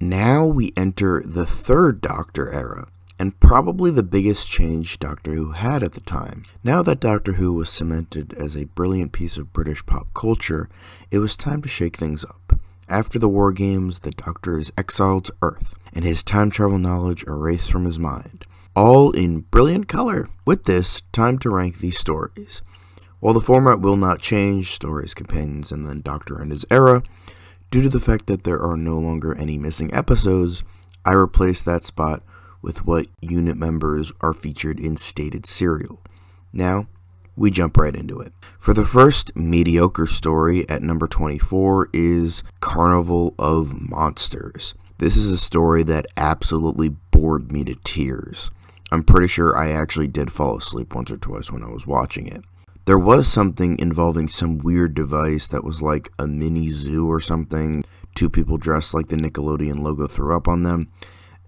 Now we enter the third Doctor era, and probably the biggest change Doctor Who had at the time. Now that Doctor Who was cemented as a brilliant piece of British pop culture, it was time to shake things up. After the War Games, the Doctor is exiled to Earth, and his time travel knowledge erased from his mind. All in brilliant color. With this, time to rank these stories. While the format will not change, stories, companions, and then Doctor and his era, due to the fact that there are no longer any missing episodes, I replaced that spot with what unit members are featured in stated serial. Now, we jump right into it. For the first mediocre story at number 24 is Carnival of Monsters. This is a story that absolutely bored me to tears. I'm pretty sure I actually did fall asleep once or twice when I was watching it. There was something involving some weird device that was like a mini zoo or something. Two people dressed like the Nickelodeon logo threw up on them,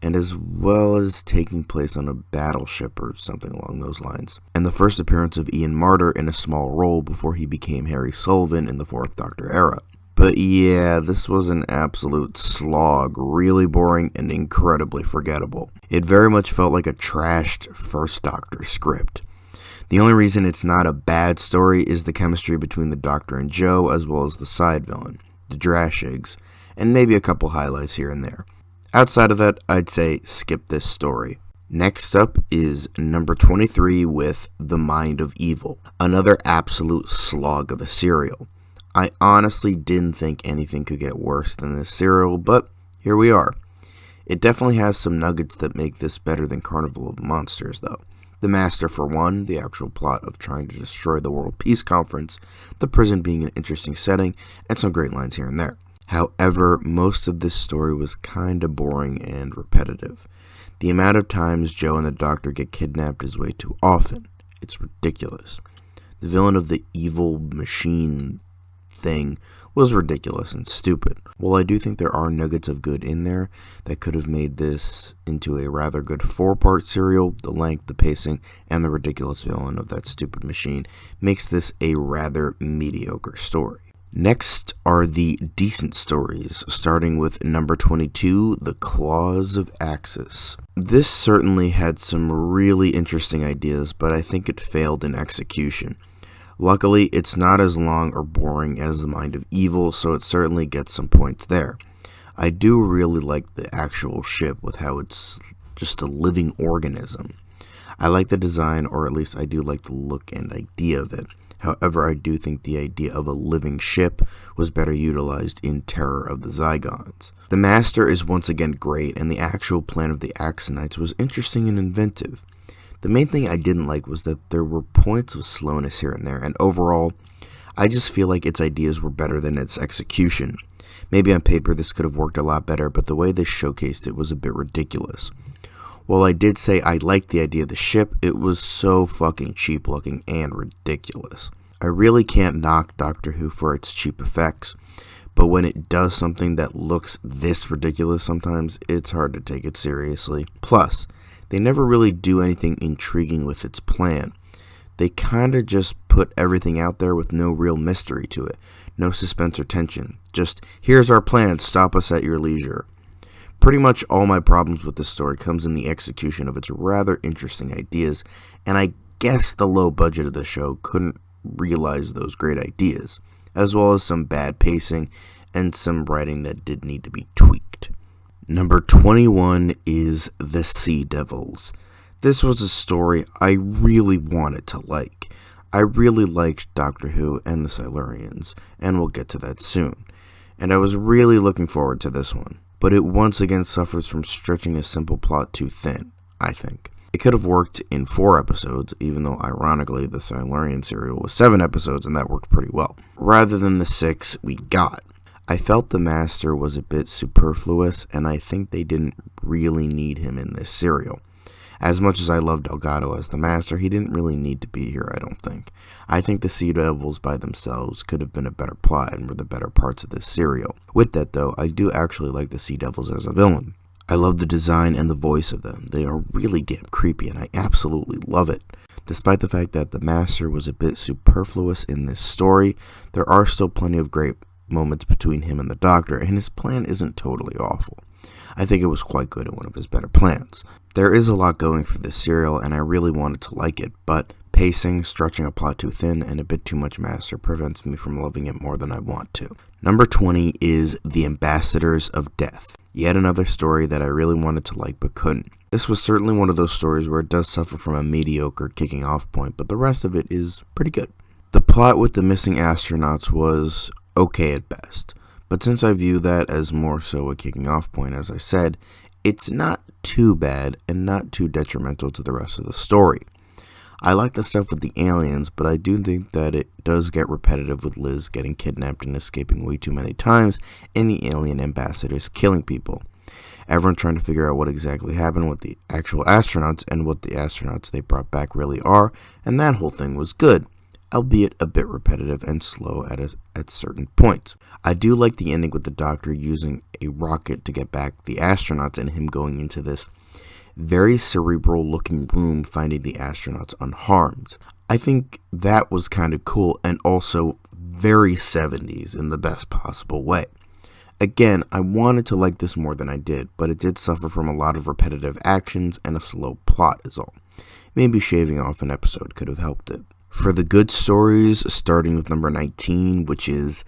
and as well as taking place on a battleship or something along those lines. And the first appearance of Ian Marter in a small role before he became Harry Sullivan in the Fourth Doctor era. But yeah, this was an absolute slog, really boring and incredibly forgettable. It very much felt like a trashed First Doctor script. The only reason it's not a bad story is the chemistry between the Doctor and Jo, as well as the side villain, the Drashigs, and maybe a couple highlights here and there. Outside of that, I'd say skip this story. Next up is number 23 with The Mind of Evil, another absolute slog of a serial. I honestly didn't think anything could get worse than this serial, but here we are. It definitely has some nuggets that make this better than Carnival of Monsters, though. The Master for one, the actual plot of trying to destroy the World Peace Conference, the prison being an interesting setting, and some great lines here and there. However, most of this story was kinda boring and repetitive. The amount of times Jo and the Doctor get kidnapped is way too often. It's ridiculous. The villain of the evil machine thing was ridiculous and stupid. While I do think there are nuggets of good in there that could have made this into a rather good 4-part serial, the length, the pacing, and the ridiculous villain of that stupid machine makes this a rather mediocre story. Next are the decent stories, starting with number 22, The Claws of Axis. This certainly had some really interesting ideas, but I think it failed in execution. Luckily, it's not as long or boring as The Mind of Evil, so it certainly gets some points there. I do really like the actual ship with how it's just a living organism. I like the design, or at least I do like the look and idea of it. However, I do think the idea of a living ship was better utilized in Terror of the Zygons. The Master is once again great, and the actual plan of the Axonites was interesting and inventive. The main thing I didn't like was that there were points of slowness here and there, and overall, I just feel like its ideas were better than its execution. Maybe on paper this could have worked a lot better, but the way they showcased it was a bit ridiculous. While I did say I liked the idea of the ship, it was so fucking cheap looking and ridiculous. I really can't knock Doctor Who for its cheap effects, but when it does something that looks this ridiculous sometimes, it's hard to take it seriously. Plus, they never really do anything intriguing with its plan. They kinda just put everything out there with no real mystery to it, no suspense or tension. Just, here's our plan, stop us at your leisure. Pretty much all my problems with this story comes in the execution of its rather interesting ideas, and I guess the low budget of the show couldn't realize those great ideas, as well as some bad pacing and some writing that did need to be tweaked. Number 21 is The Sea Devils. This was a story I really wanted to like. I really liked Doctor Who and the Silurians, and we'll get to that soon. And I was really looking forward to this one. But it once again suffers from stretching a simple plot too thin, I think. It could have worked in 4 episodes, even though ironically the Silurian serial was 7 episodes and that worked pretty well, rather than the 6 we got. I felt the Master was a bit superfluous, and I think they didn't really need him in this serial. As much as I love Delgado as the Master, he didn't really need to be here, I don't think. I think the Sea Devils by themselves could have been a better plot and were the better parts of this serial. With that though, I do actually like the Sea Devils as a villain. I love the design and the voice of them. They are really damn creepy and I absolutely love it. Despite the fact that the Master was a bit superfluous in this story, there are still plenty of great moments between him and the Doctor, and his plan isn't totally awful. I think it was quite good and one of his better plans. There is a lot going for this serial, and I really wanted to like it, but pacing, stretching a plot too thin, and a bit too much master prevents me from loving it more than I want to. Number 20 is The Ambassadors of Death. Yet another story that I really wanted to like but couldn't. This was certainly one of those stories where it does suffer from a mediocre kicking off point, but the rest of it is pretty good. The plot with the missing astronauts was okay at best, but since I view that as more so a kicking off point, as I said, it's not too bad and not too detrimental to the rest of the story. I like the stuff with the aliens, but I do think that it does get repetitive with Liz getting kidnapped and escaping way too many times, and the alien ambassadors killing people. Everyone trying to figure out what exactly happened with the actual astronauts and what the astronauts they brought back really are, and that whole thing was good, albeit a bit repetitive and slow at certain points. I do like the ending with the Doctor using a rocket to get back the astronauts and him going into this very cerebral looking room finding the astronauts unharmed. I think that was kind of cool and also very 70s in the best possible way. Again, I wanted to like this more than I did, but it did suffer from a lot of repetitive actions and a slow plot is all. Maybe shaving off an episode could have helped it. For the good stories, starting with number 19, which is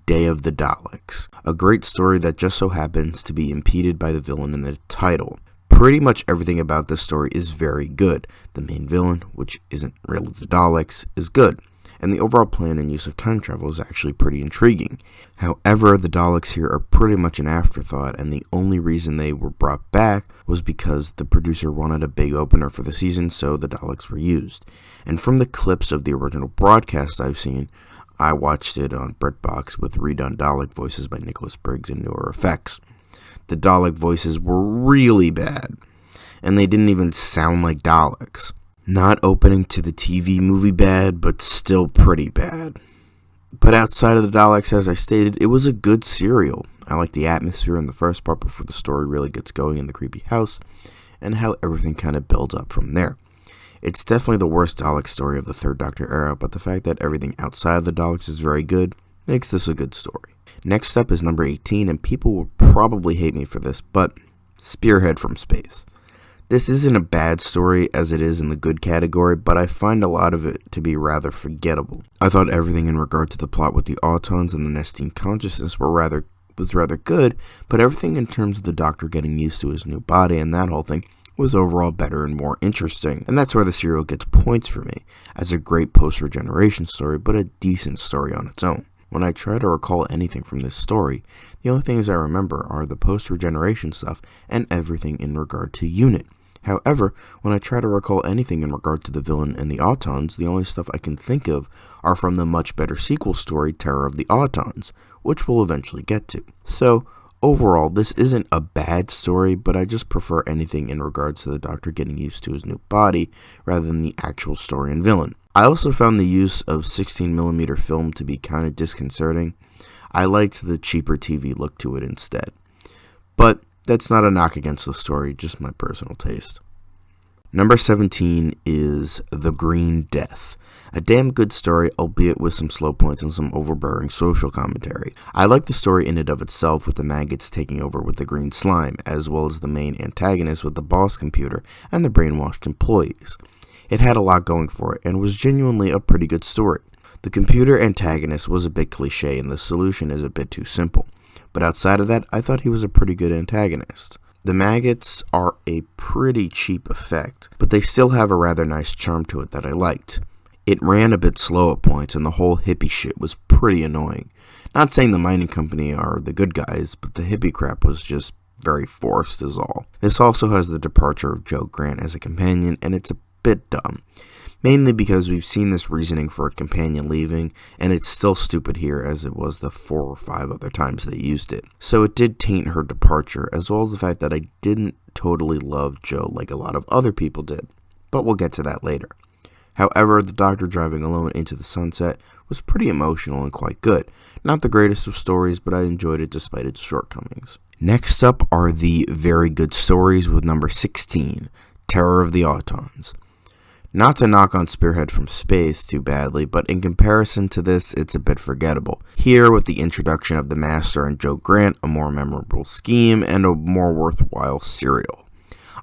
Day of the Daleks. A great story that just so happens to be impeded by the villain in the title. Pretty much everything about this story is very good. The main villain, which isn't really the Daleks, is good, and the overall plan and use of time travel is actually pretty intriguing. However, the Daleks here are pretty much an afterthought, and the only reason they were brought back was because the producer wanted a big opener for the season, so the Daleks were used. And from the clips of the original broadcast I've seen, I watched it on BritBox with redone Dalek voices by Nicholas Briggs and newer effects. The Dalek voices were really bad, and they didn't even sound like Daleks. Not opening to the TV movie bad, but still pretty bad. But outside of the Daleks, as I stated, it was a good serial. I like the atmosphere in the first part before the story really gets going in the creepy house, and how everything kind of builds up from there. It's definitely the worst Dalek story of the Third Doctor era, but the fact that everything outside of the Daleks is very good makes this a good story. Next up is number 18, and people will probably hate me for this, but Spearhead from Space. This isn't a bad story as it is in the good category, but I find a lot of it to be rather forgettable. I thought everything in regard to the plot with the Autons and the Nestene consciousness was rather good, but everything in terms of the Doctor getting used to his new body and that whole thing was overall better and more interesting, and that's where the serial gets points for me, as a great post-regeneration story, but a decent story on its own. When I try to recall anything from this story, the only things I remember are the post-regeneration stuff and everything in regard to Unit. However, when I try to recall anything in regard to the villain and the Autons, the only stuff I can think of are from the much better sequel story, Terror of the Autons, which we'll eventually get to. So, overall, this isn't a bad story, but I just prefer anything in regards to the Doctor getting used to his new body, rather than the actual story and villain. I also found the use of 16mm film to be kind of disconcerting. I liked the cheaper TV look to it instead. But that's not a knock against the story, just my personal taste. Number 17 is The Green Death. A damn good story, albeit with some slow points and some overbearing social commentary. I like the story in and of itself, with the maggots taking over with the green slime, as well as the main antagonist with the boss computer and the brainwashed employees. It had a lot going for it, and was genuinely a pretty good story. The computer antagonist was a bit cliche, and the solution is a bit too simple. But outside of that, I thought he was a pretty good antagonist. The maggots are a pretty cheap effect, but they still have a rather nice charm to it that I liked. It ran a bit slow at points, and the whole hippie shit was pretty annoying. Not saying the mining company are the good guys, but the hippie crap was just very forced is all. This also has the departure of Joe Grant as a companion, and it's a bit dumb. Mainly because we've seen this reasoning for a companion leaving, and it's still stupid here as it was the 4 or 5 other times they used it. So it did taint her departure, as well as the fact that I didn't totally love Joe like a lot of other people did. But we'll get to that later. However, the Doctor driving alone into the sunset was pretty emotional and quite good. Not the greatest of stories, but I enjoyed it despite its shortcomings. Next up are the very good stories with number 16, Terror of the Autons. Not to knock on Spearhead from Space too badly, but in comparison to this, it's a bit forgettable. Here, with the introduction of the Master and Joe Grant, a more memorable scheme and a more worthwhile serial.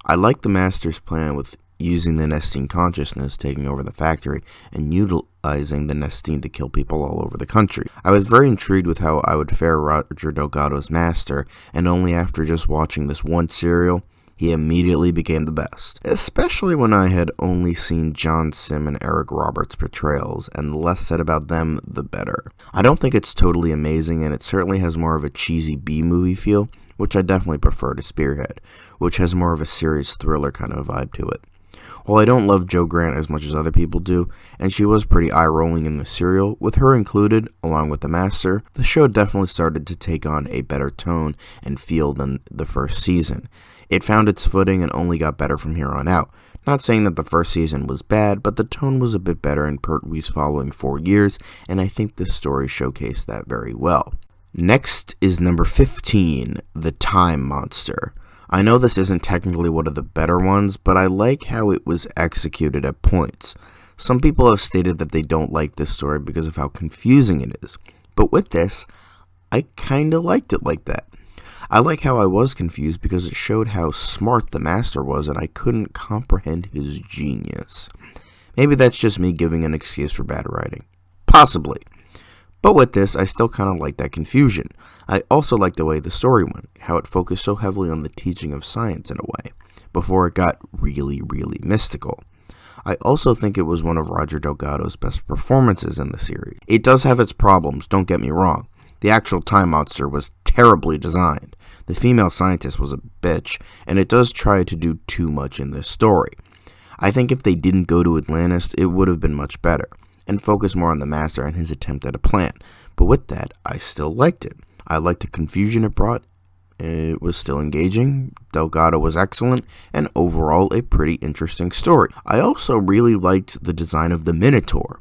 I like the Master's plan with using the Nestine consciousness, taking over the factory, and utilizing the Nestine to kill people all over the country. I was very intrigued with how I would fare Roger Delgado's Master, and only after just watching this one serial, he immediately became the best, especially when I had only seen John Sim and Eric Roberts' portrayals, and the less said about them, the better. I don't think it's totally amazing, and it certainly has more of a cheesy B-movie feel, which I definitely prefer to Spearhead, which has more of a serious thriller kind of vibe to it. While I don't love Joe Grant as much as other people do, and she was pretty eye-rolling in the serial, with her included, along with the Master, the show definitely started to take on a better tone and feel than the first season. It found its footing and only got better from here on out. Not saying that the first season was bad, but the tone was a bit better in Pertwee's following 4 years, and I think this story showcased that very well. Next is number 15, The Time Monster. I know this isn't technically one of the better ones, but I like how it was executed at points. Some people have stated that they don't like this story because of how confusing it is, but with this, I kinda liked it like that. I like how I was confused because it showed how smart the Master was and I couldn't comprehend his genius. Maybe that's just me giving an excuse for bad writing. Possibly. But with this, I still kind of like that confusion. I also like the way the story went, how it focused so heavily on the teaching of science in a way, before it got really, really mystical. I also think it was one of Roger Delgado's best performances in the series. It does have its problems, don't get me wrong. The actual Time Monster was terribly designed. The female scientist was a bitch, and it does try to do too much in this story. I think if they didn't go to Atlantis, it would have been much better, and focus more on the Master and his attempt at a plan. But with that, I still liked it. I liked the confusion it brought. It was still engaging, Delgado was excellent, and overall a pretty interesting story. I also really liked the design of the Minotaur.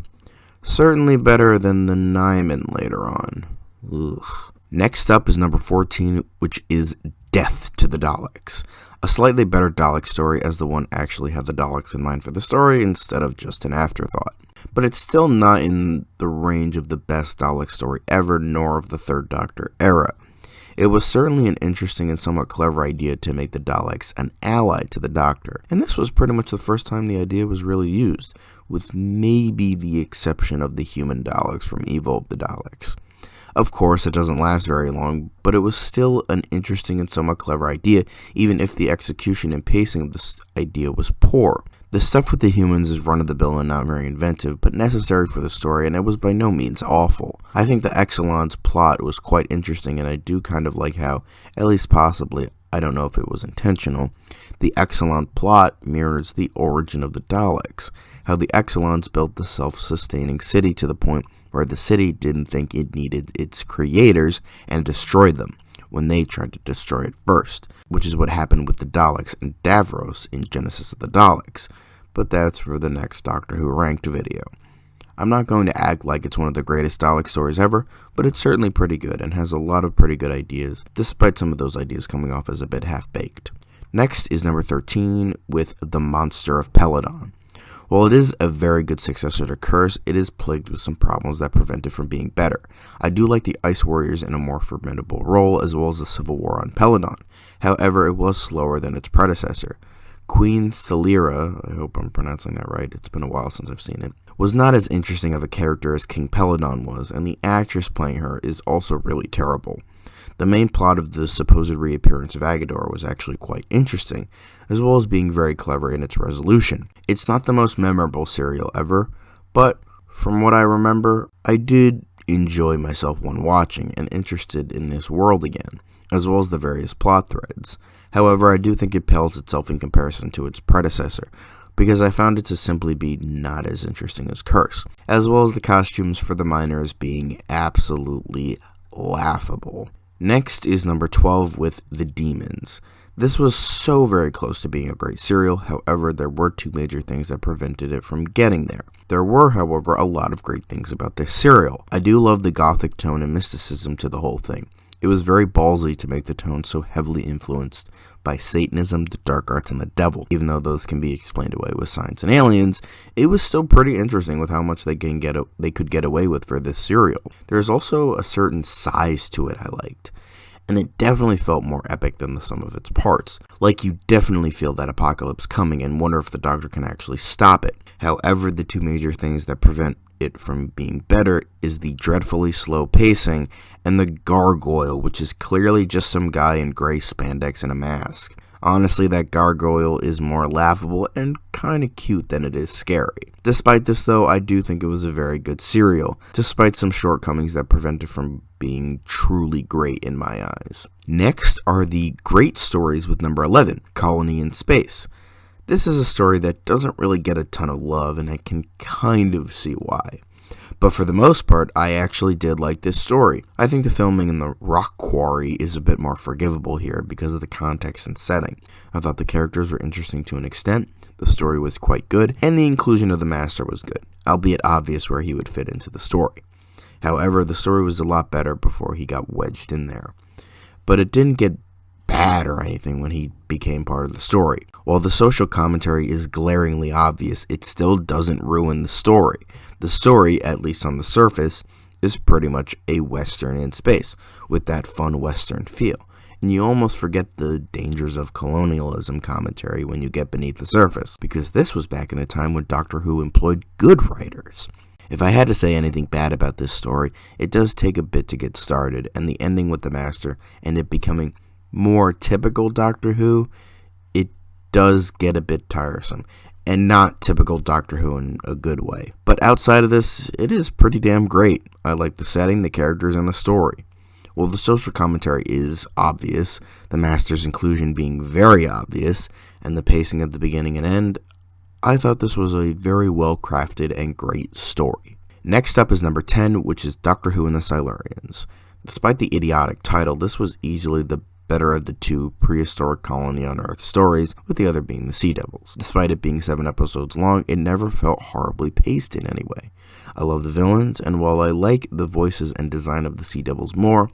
Certainly better than the Nyman later on. Ugh. Next up is number 14, which is Death to the Daleks. A slightly better Dalek story, as the one actually had the Daleks in mind for the story instead of just an afterthought. But it's still not in the range of the best Dalek story ever, nor of the Third Doctor era. It was certainly an interesting and somewhat clever idea to make the Daleks an ally to the Doctor, and this was pretty much the first time the idea was really used, with maybe the exception of the human Daleks from Evil of the Daleks. Of course, it doesn't last very long, but it was still an interesting and somewhat clever idea, even if the execution and pacing of this idea was poor. The stuff with the humans is run-of-the-mill and not very inventive, but necessary for the story, and it was by no means awful. I think the Exilon's plot was quite interesting, and I do kind of like how, at least possibly, I don't know if it was intentional, the Exilon plot mirrors the origin of the Daleks, how the Exilons built the self-sustaining city to the point where the city didn't think it needed its creators and destroyed them when they tried to destroy it first, which is what happened with the Daleks and Davros in Genesis of the Daleks, but that's for the next Doctor Who Ranked video. I'm not going to act like it's one of the greatest Dalek stories ever, but it's certainly pretty good and has a lot of pretty good ideas, despite some of those ideas coming off as a bit half-baked. Next is number 13 with The Monster of Peladon. While it is a very good successor to Curse, it is plagued with some problems that prevent it from being better. I do like the Ice Warriors in a more formidable role, as well as the Civil War on Peladon. However, it was slower than its predecessor. Queen Thalira, I hope I'm pronouncing that right, it's been a while since I've seen it, was not as interesting of a character as King Peladon was, and the actress playing her is also really terrible. The main plot of the supposed reappearance of Agador was actually quite interesting, as well as being very clever in its resolution. It's not the most memorable serial ever, but from what I remember, I did enjoy myself when watching and interested in this world again, as well as the various plot threads. However, I do think it pales itself in comparison to its predecessor, because I found it to simply be not as interesting as Curse, as well as the costumes for the miners being absolutely laughable. Next is number 12 with The Demons. This was so very close to being a great serial, however, there were two major things that prevented it from getting there. There were, however, a lot of great things about this serial. I do love the gothic tone and mysticism to the whole thing. It was very ballsy to make the tone so heavily influenced by Satanism, the dark arts, and the devil. Even though those can be explained away with science and aliens, it was still pretty interesting with how much they could get away with for this serial. There's also a certain size to it I liked, and it definitely felt more epic than the sum of its parts. Like, you definitely feel that apocalypse coming and wonder if the Doctor can actually stop it. However, the two major things that prevent it from being better is the dreadfully slow pacing and the gargoyle, which is clearly just some guy in gray spandex and a mask. Honestly, that gargoyle is more laughable and kind of cute than it is scary. Despite this, though, I do think it was a very good serial, despite some shortcomings that prevent it from being truly great in my eyes. Next are the great stories with number 11, Colony in Space. This is a story that doesn't really get a ton of love, and I can kind of see why. But for the most part, I actually did like this story. I think the filming in the rock quarry is a bit more forgivable here because of the context and setting. I thought the characters were interesting to an extent, the story was quite good, and the inclusion of the Master was good, albeit obvious where he would fit into the story. However, the story was a lot better before he got wedged in there. But it didn't get bad or anything when he became part of the story. While the social commentary is glaringly obvious, it still doesn't ruin the story. The story, at least on the surface, is pretty much a Western in space, with that fun Western feel. And you almost forget the dangers of colonialism commentary when you get beneath the surface, because this was back in a time when Doctor Who employed good writers. If I had to say anything bad about this story, it does take a bit to get started, and the ending with the Master and it becoming more typical Doctor Who, it does get a bit tiresome, and not typical Doctor Who in a good way. But outside of this, it is pretty damn great. I like the setting, the characters, and the story. While the social commentary is obvious, the Master's inclusion being very obvious, and the pacing at the beginning and end, I thought this was a very well crafted and great story. Next up is number 10, which is Doctor Who and the Silurians. Despite the idiotic title, this was easily the better of the two prehistoric colony on Earth stories, with the other being the Sea Devils. Despite it being 7 episodes long, it never felt horribly paced in any way. I love the villains, and while I like the voices and design of the Sea Devils more,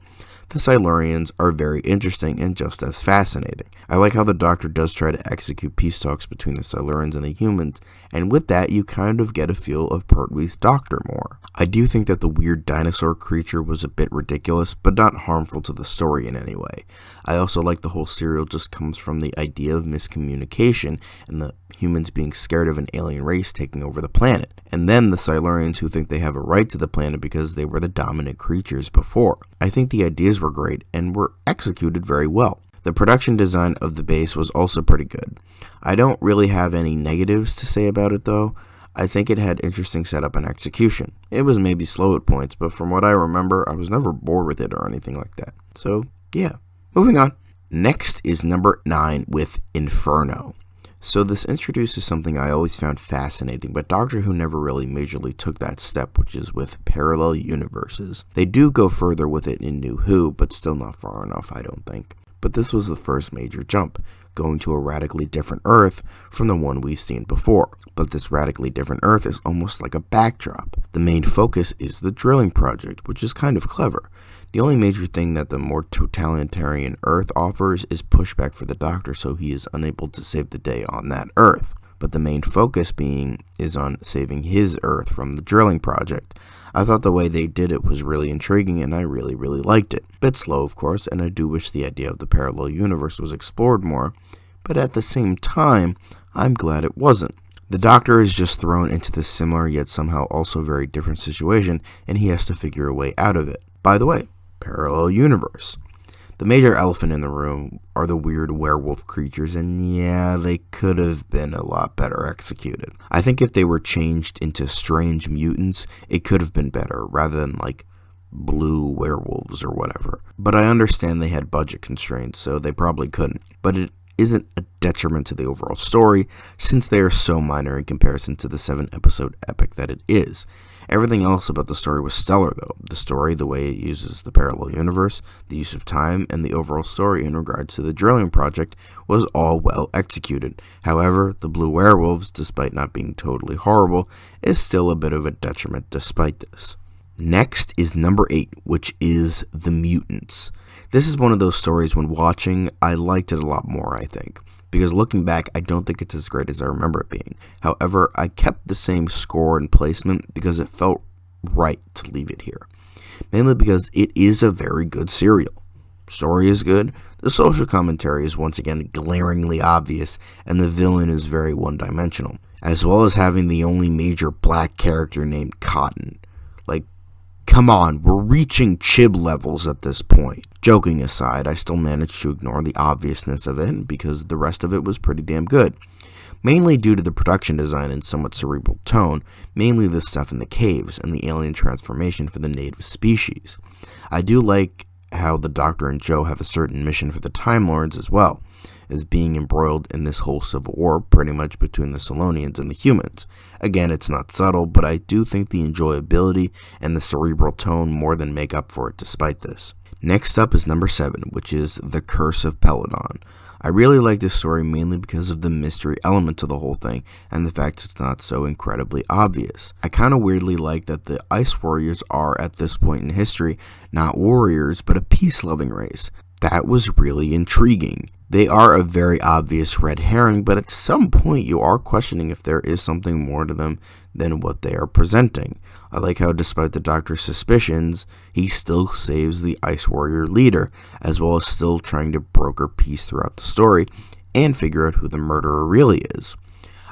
the Silurians are very interesting and just as fascinating. I like how the Doctor does try to execute peace talks between the Silurians and the humans, and with that you kind of get a feel of Pertwee's Doctor more. I do think that the weird dinosaur creature was a bit ridiculous, but not harmful to the story in any way. I also like the whole serial just comes from the idea of miscommunication and the humans being scared of an alien race taking over the planet, and then the Silurians who think they have a right to the planet because they were the dominant creatures before. I think the ideas were great and were executed very well. The production design of the base was also pretty good. I don't really have any negatives to say about it though. I think it had interesting setup and execution. It was maybe slow at points, but from what I remember, I was never bored with it or anything like that. So, yeah. Moving on. Next is number 9 with Inferno. So this introduces something I always found fascinating, but Doctor Who never really majorly took that step, which is with parallel universes. They do go further with it in New Who, but still not far enough, I don't think. But this was the first major jump, going to a radically different Earth from the one we've seen before. But this radically different Earth is almost like a backdrop. The main focus is the drilling project, which is kind of clever. The only major thing that the more totalitarian Earth offers is pushback for the Doctor, so he is unable to save the day on that Earth. But the main focus is on saving his Earth from the drilling project. I thought the way they did it was really intriguing, and I really liked it. Bit slow, of course, and I do wish the idea of the parallel universe was explored more, but at the same time, I'm glad it wasn't. The Doctor is just thrown into this similar yet somehow also very different situation, and he has to figure a way out of it. By the way, parallel universe. The major elephant in the room are the weird werewolf creatures, and yeah, they could have been a lot better executed. I think if they were changed into strange mutants, it could have been better, rather than like blue werewolves or whatever. But I understand they had budget constraints, so they probably couldn't. But it isn't a detriment to the overall story, since they are so minor in comparison to the 7-episode epic that it is. Everything else about the story was stellar, though. The story, the way it uses the parallel universe, the use of time, and the overall story in regards to the drilling project was all well executed. However, the blue werewolves, despite not being totally horrible, is still a bit of a detriment despite this. Next is number 8, which is the mutants. This is one of those stories when watching, I liked it a lot more, I think. Because looking back, I don't think it's as great as I remember it being. However, I kept the same score and placement because it felt right to leave it here. Mainly because it is a very good serial. Story is good, the social commentary is once again glaringly obvious, and the villain is very one-dimensional. As well as having the only major black character named Cotton. Like, come on, we're reaching Chib levels at this point. Joking aside, I still managed to ignore the obviousness of it because the rest of it was pretty damn good. Mainly due to the production design and somewhat cerebral tone, mainly the stuff in the caves and the alien transformation for the native species. I do like how the Doctor and Joe have a certain mission for the Time Lords as well, as being embroiled in this whole civil war pretty much between the Solonians and the humans. Again, it's not subtle, but I do think the enjoyability and the cerebral tone more than make up for it despite this. Next up is number 7, which is The Curse of Peladon. I really like this story mainly because of the mystery element to the whole thing and the fact it's not so incredibly obvious. I kind of weirdly like that the Ice Warriors are, at this point in history, not warriors but a peace-loving race. That was really intriguing. They are a very obvious red herring, but at some point you are questioning if there is something more to them than what they are presenting. I like how despite the Doctor's suspicions, he still saves the Ice Warrior leader, as well as still trying to broker peace throughout the story and figure out who the murderer really is.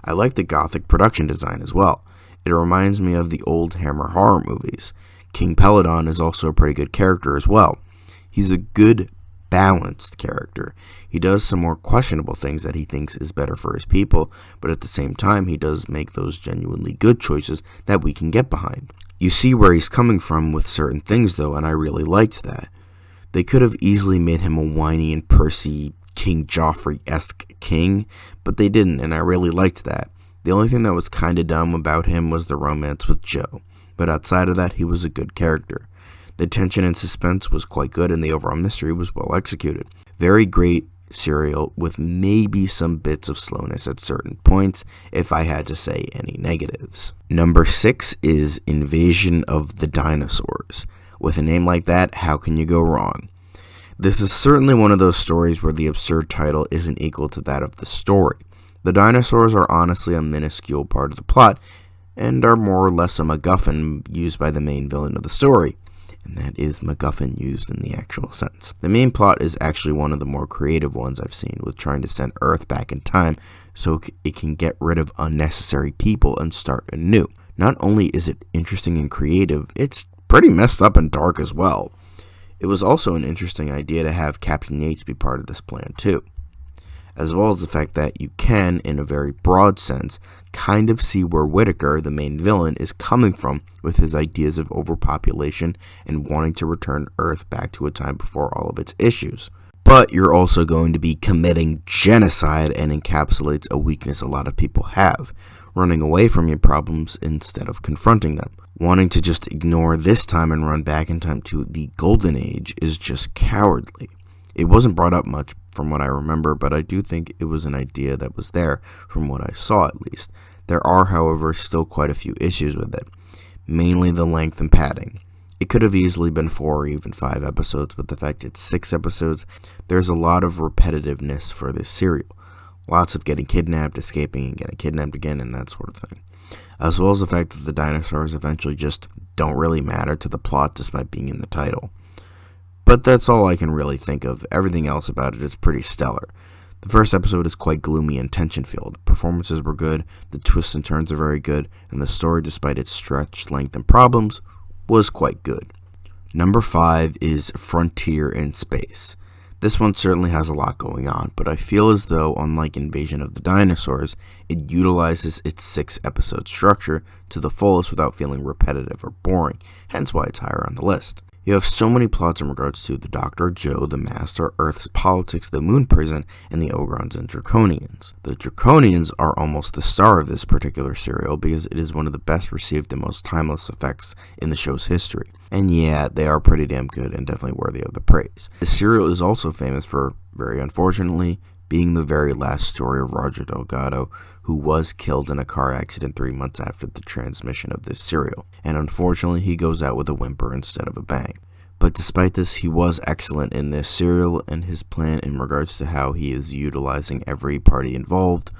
I like the gothic production design as well. It reminds me of the old Hammer horror movies. King Peladon is also a pretty good character as well. He's a good, balanced character. He does some more questionable things that he thinks is better for his people, but at the same time he does make those genuinely good choices that we can get behind. You see where he's coming from with certain things though, and I really liked that. They could have easily made him a whiny and pursy King Joffrey-esque king, but they didn't, and I really liked that. The only thing that was kinda dumb about him was the romance with Jo, but outside of that he was a good character. The tension and suspense was quite good, and the overall mystery was well executed. Very great serial with maybe some bits of slowness at certain points, if I had to say any negatives. Number 6 is Invasion of the Dinosaurs. With a name like that, how can you go wrong? This is certainly one of those stories where the absurd title isn't equal to that of the story. The dinosaurs are honestly a minuscule part of the plot, and are more or less a MacGuffin used by the main villain of the story. And that is MacGuffin used in the actual sense. The main plot is actually one of the more creative ones I've seen, with trying to send Earth back in time so it can get rid of unnecessary people and start anew. Not only is it interesting and creative, it's pretty messed up and dark as well. It was also an interesting idea to have Captain Yates be part of this plan too, as well as the fact that you can, in a very broad sense, kind of see where Whitaker, the main villain, is coming from with his ideas of overpopulation and wanting to return Earth back to a time before all of its issues. But you're also going to be committing genocide, and encapsulates a weakness a lot of people have, running away from your problems instead of confronting them. Wanting to just ignore this time and run back in time to the Golden Age is just cowardly. It wasn't brought up much from what I remember, but I do think it was an idea that was there from what I saw at least. There are, however, still quite a few issues with it, mainly the length and padding. It could have easily been 4 or even 5 episodes, but the fact it's 6 episodes, there's a lot of repetitiveness for this serial. Lots of getting kidnapped, escaping, and getting kidnapped again, and that sort of thing. As well as the fact that the dinosaurs eventually just don't really matter to the plot despite being in the title. But that's all I can really think of. Everything else about it is pretty stellar. The first episode is quite gloomy and tension-filled. Performances were good, the twists and turns are very good, and the story, despite its stretch, length, and problems, was quite good. Number 5 is Frontier in Space. This one certainly has a lot going on, but I feel as though, unlike Invasion of the Dinosaurs, it utilizes its 6-episode structure to the fullest without feeling repetitive or boring, hence why it's higher on the list. You have so many plots in regards to the Doctor, Joe, the Master, Earth's politics, the Moon Prison, and the Ogrons and Draconians. The Draconians are almost the star of this particular serial because it is one of the best received and most timeless effects in the show's history. And yeah, they are pretty damn good and definitely worthy of the praise. The serial is also famous for, very unfortunately, being the very last story of Roger Delgado, who was killed in a car accident 3 months after the transmission of this serial. And unfortunately, he goes out with a whimper instead of a bang. But despite this, he was excellent in this serial, and his plan in regards to how he is utilizing every party involved,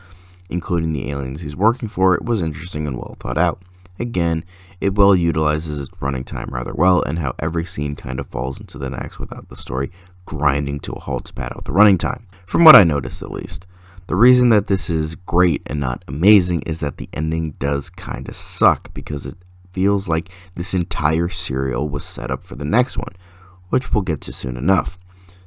including the aliens he's working for, it was interesting and well thought out. Again, it well utilizes its running time rather well, and how every scene kind of falls into the next without the story grinding to a halt to pad out the running time, from what I noticed at least. The reason that this is great and not amazing is that the ending does kind of suck, because it feels like this entire serial was set up for the next one, which we'll get to soon enough.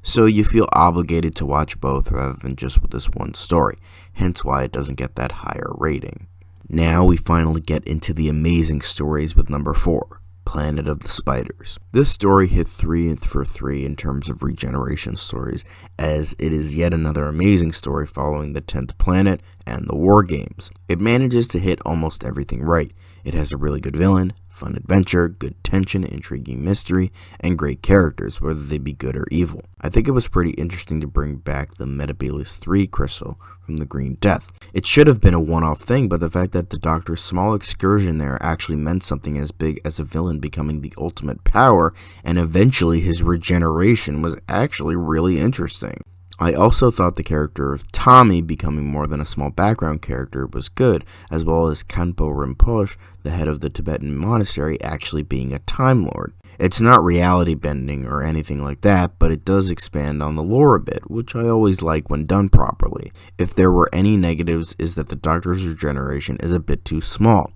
So you feel obligated to watch both rather than just with this one story, hence why it doesn't get that higher rating. Now we finally get into the amazing stories with number 4, Planet of the Spiders. This story hit 3 for 3 in terms of regeneration stories, as it is yet another amazing story following the 10th planet and the war games. It manages to hit almost everything right. It has a really good villain, fun adventure, good tension, intriguing mystery, and great characters, whether they be good or evil. I think it was pretty interesting to bring back the Metebelis 3 crystal from the Green Death. It should have been a one-off thing, but the fact that the Doctor's small excursion there actually meant something as big as a villain becoming the ultimate power, and eventually his regeneration, was actually really interesting. I also thought the character of Tommy becoming more than a small background character was good, as well as Kanpo Rinpoche, the head of the Tibetan monastery, actually being a Time Lord. It's not reality bending or anything like that, but it does expand on the lore a bit, which I always like when done properly. If there were any negatives, is that the Doctor's regeneration is a bit too small.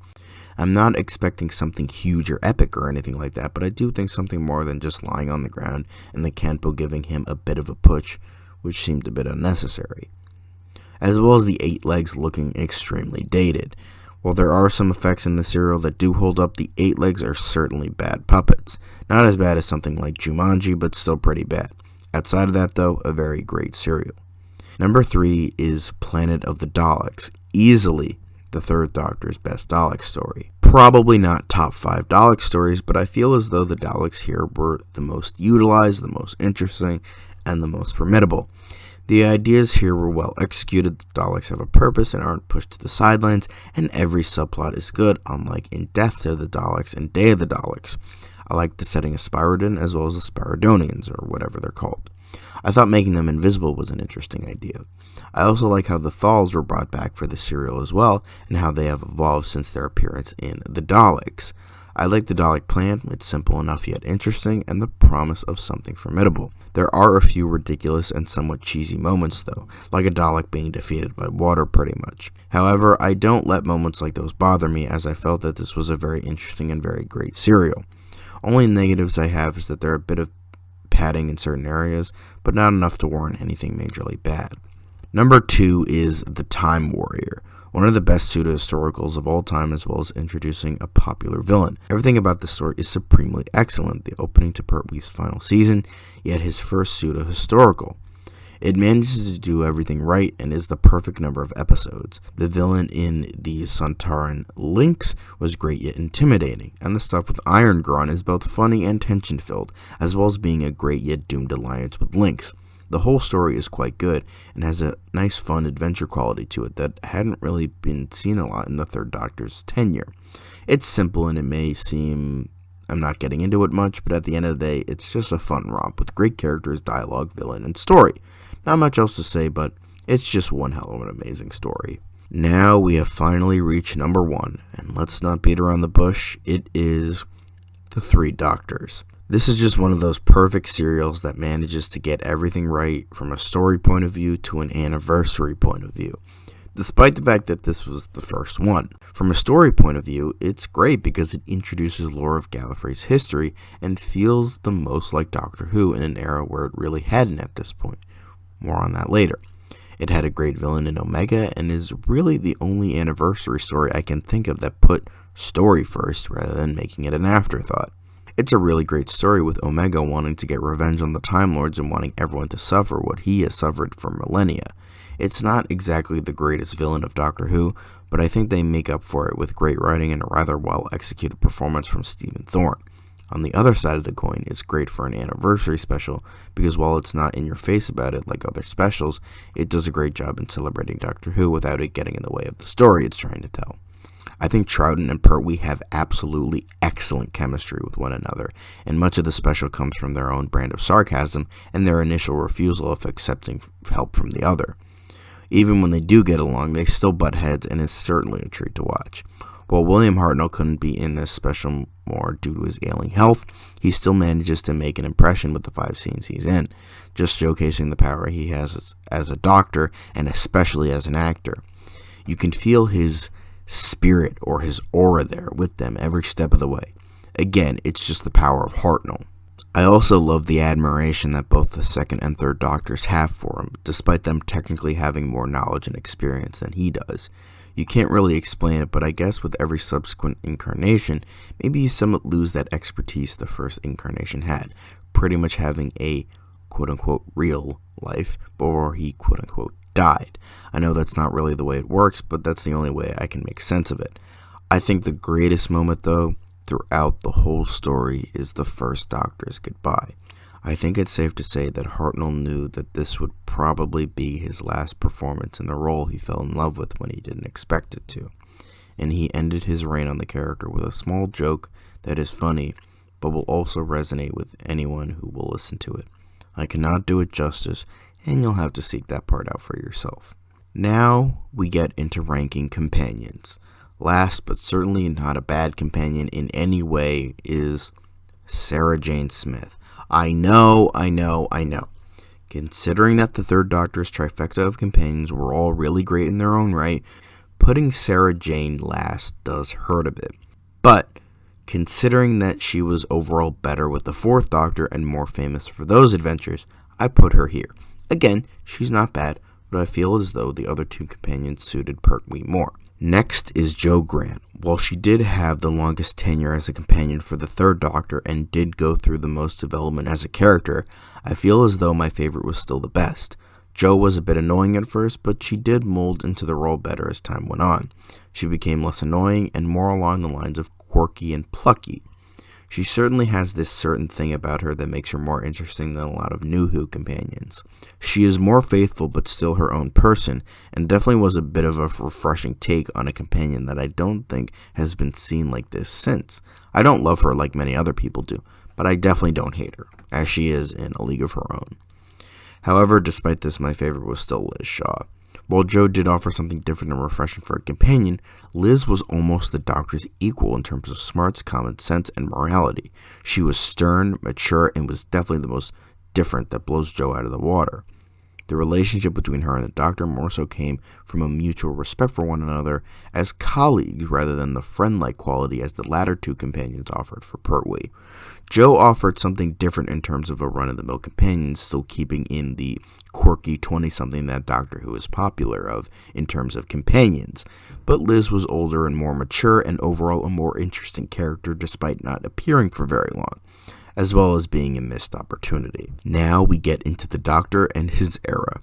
I'm not expecting something huge or epic or anything like that, but I do think something more than just lying on the ground and the Kanpo giving him a bit of a push, which seemed a bit unnecessary, as well as the 8 legs looking extremely dated. While there are some effects in the serial that do hold up, the 8 legs are certainly bad puppets. Not as bad as something like Jumanji, but still pretty bad. Outside of that, though, a very great serial. Number 3 is Planet of the Daleks, easily the third Doctor's best Dalek story. Probably not top 5 Dalek stories, but I feel as though the Daleks here were the most utilized, the most interesting, and the most formidable. The ideas here were well executed, the Daleks have a purpose and aren't pushed to the sidelines, and every subplot is good, unlike in Death to the Daleks and Day of the Daleks. I like the setting of Spyridon as well as the Spyridonians, or whatever they're called. I thought making them invisible was an interesting idea. I also like how the Thals were brought back for the serial as well, and how they have evolved since their appearance in the Daleks. I like the Dalek plan, it's simple enough yet interesting, and the promise of something formidable. There are a few ridiculous and somewhat cheesy moments though, like a Dalek being defeated by water pretty much. However, I don't let moments like those bother me, as I felt that this was a very interesting and very great serial. Only negatives I have is that there are a bit of padding in certain areas, but not enough to warrant anything majorly bad. Number 2 is The Time Warrior, one of the best pseudo-historicals of all time, as well as introducing a popular villain. Everything about the story is supremely excellent, the opening to Pertwee's final season, yet his first pseudo-historical. It manages to do everything right and is the perfect number of episodes. The villain in the Sontaran Lynx was great yet intimidating, and the stuff with Iron Gron is both funny and tension-filled, as well as being a great yet doomed alliance with Lynx. The whole story is quite good and has a nice fun adventure quality to it that hadn't really been seen a lot in the Third Doctor's tenure. It's simple and it may seem I'm not getting into it much, but at the end of the day, it's just a fun romp with great characters, dialogue, villain, and story. Not much else to say, but it's just one hell of an amazing story. Now we have finally reached number 1, and let's not beat around the bush, it is The Three Doctors. This is just one of those perfect serials that manages to get everything right from a story point of view to an anniversary point of view, despite the fact that this was the first one. From a story point of view, it's great because it introduces lore of Gallifrey's history and feels the most like Doctor Who in an era where it really hadn't at this point. More on that later. It had a great villain in Omega and is really the only anniversary story I can think of that put story first rather than making it an afterthought. It's a really great story with Omega wanting to get revenge on the Time Lords and wanting everyone to suffer what he has suffered for millennia. It's not exactly the greatest villain of Doctor Who, but I think they make up for it with great writing and a rather well-executed performance from Stephen Thorne. On the other side of the coin, it's great for an anniversary special because while it's not in your face about it like other specials, it does a great job in celebrating Doctor Who without it getting in the way of the story it's trying to tell. I think Troughton and Pertwee have absolutely excellent chemistry with one another, and much of the special comes from their own brand of sarcasm and their initial refusal of accepting help from the other. Even when they do get along, they still butt heads, and it's certainly a treat to watch. While William Hartnell couldn't be in this special more due to his ailing health, he still manages to make an impression with the 5 scenes he's in, just showcasing the power he has as a doctor and especially as an actor. You can feel his spirit or his aura there with them every step of the way. Again, it's just the power of Hartnell. I also love the admiration that both the second and third Doctors have for him, despite them technically having more knowledge and experience than he does. You can't really explain it, but I guess with every subsequent incarnation, maybe you somewhat lose that expertise the first incarnation had, pretty much having a quote-unquote real life before he quote-unquote died. I know that's not really the way it works, but that's the only way I can make sense of it. I think the greatest moment, though, throughout the whole story is the first Doctor's goodbye. I think it's safe to say that Hartnell knew that this would probably be his last performance in the role he fell in love with when he didn't expect it to, and he ended his reign on the character with a small joke that is funny, but will also resonate with anyone who will listen to it. I cannot do it justice, and you'll have to seek that part out for yourself. Now we get into ranking companions. Last, but certainly not a bad companion in any way, is Sarah Jane Smith. I know. Considering that the third Doctor's trifecta of companions were all really great in their own right, putting Sarah Jane last does hurt a bit. But considering that she was overall better with the fourth Doctor and more famous for those adventures, I put her here. Again, she's not bad, but I feel as though the other 2 companions suited Pertwee more. Next is Jo Grant. While she did have the longest tenure as a companion for the third Doctor and did go through the most development as a character, I feel as though my favorite was still the best. Jo was a bit annoying at first, but she did mold into the role better as time went on. She became less annoying and more along the lines of quirky and plucky. She certainly has this certain thing about her that makes her more interesting than a lot of New Who companions. She is more faithful but still her own person, and definitely was a bit of a refreshing take on a companion that I don't think has been seen like this since. I don't love her like many other people do, but I definitely don't hate her, as she is in A League of Her Own. However, despite this, my favorite was still Liz Shaw. While Jo did offer something different and refreshing for a companion, Liz was almost the Doctor's equal in terms of smarts, common sense, and morality. She was stern, mature, and was definitely the most different that blows Jo out of the water. The relationship between her and the Doctor more so came from a mutual respect for one another as colleagues rather than the friend-like quality as the latter 2 companions offered for Pertwee. Jo offered something different in terms of a run-of-the-mill companion, still keeping in the quirky 20-something that Doctor Who is popular of in terms of companions, but Liz was older and more mature and overall a more interesting character despite not appearing for very long, as well as being a missed opportunity. Now we get into the Doctor and his era.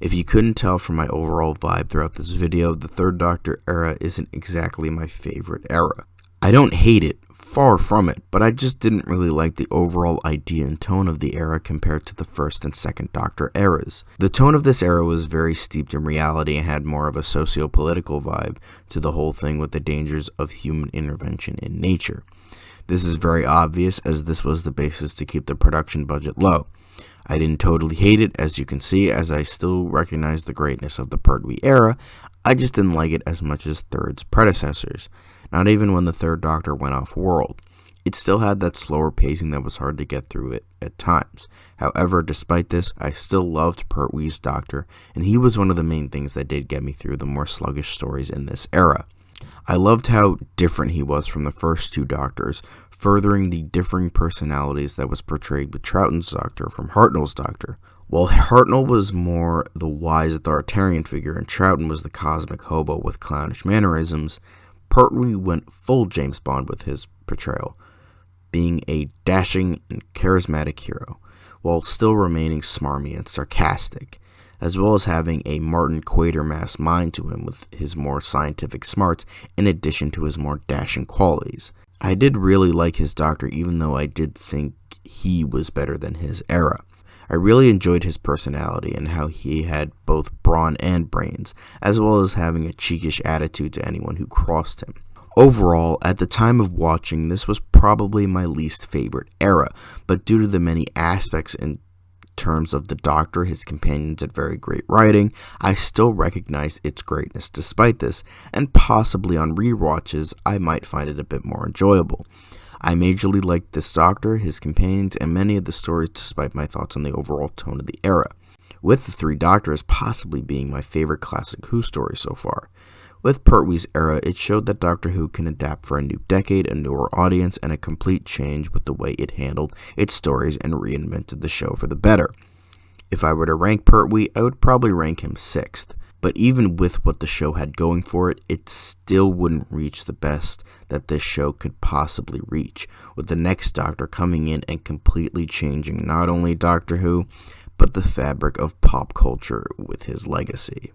If you couldn't tell from my overall vibe throughout this video, the third Doctor era isn't exactly my favorite era. I don't hate it, far from it, but I just didn't really like the overall idea and tone of the era compared to the first and second Doctor eras. The tone of this era was very steeped in reality and had more of a socio-political vibe to the whole thing with the dangers of human intervention in nature. This is very obvious as this was the basis to keep the production budget low. I didn't totally hate it, as you can see, as I still recognize the greatness of the Pertwee era. I just didn't like it as much as Third's predecessors, not even when the third Doctor went off-world. It still had that slower pacing that was hard to get through it at times. However, despite this, I still loved Pertwee's Doctor, and he was one of the main things that did get me through the more sluggish stories in this era. I loved how different he was from the first 2 Doctors, furthering the differing personalities that was portrayed with Troughton's Doctor from Hartnell's Doctor. While Hartnell was more the wise authoritarian figure and Troughton was the cosmic hobo with clownish mannerisms, Pertwee went full James Bond with his portrayal, being a dashing and charismatic hero, while still remaining smarmy and sarcastic, as well as having a Martin Quatermass mind to him with his more scientific smarts in addition to his more dashing qualities. I did really like his Doctor, even though I did think he was better than his era. I really enjoyed his personality and how he had both brawn and brains, as well as having a cheekish attitude to anyone who crossed him. Overall, at the time of watching, this was probably my least favorite era, but due to the many aspects in terms of the Doctor, his companions had very great writing, I still recognize its greatness despite this, and possibly on rewatches, I might find it a bit more enjoyable. I majorly liked this Doctor, his companions, and many of the stories despite my thoughts on the overall tone of the era, with the Three Doctors possibly being my favorite classic Who story so far. With Pertwee's era, it showed that Doctor Who can adapt for a new decade, a newer audience, and a complete change with the way it handled its stories and reinvented the show for the better. If I were to rank Pertwee, I would probably rank him 6th, but even with what the show had going for it, it still wouldn't reach the best that this show could possibly reach, with the next Doctor coming in and completely changing not only Doctor Who, but the fabric of pop culture with his legacy.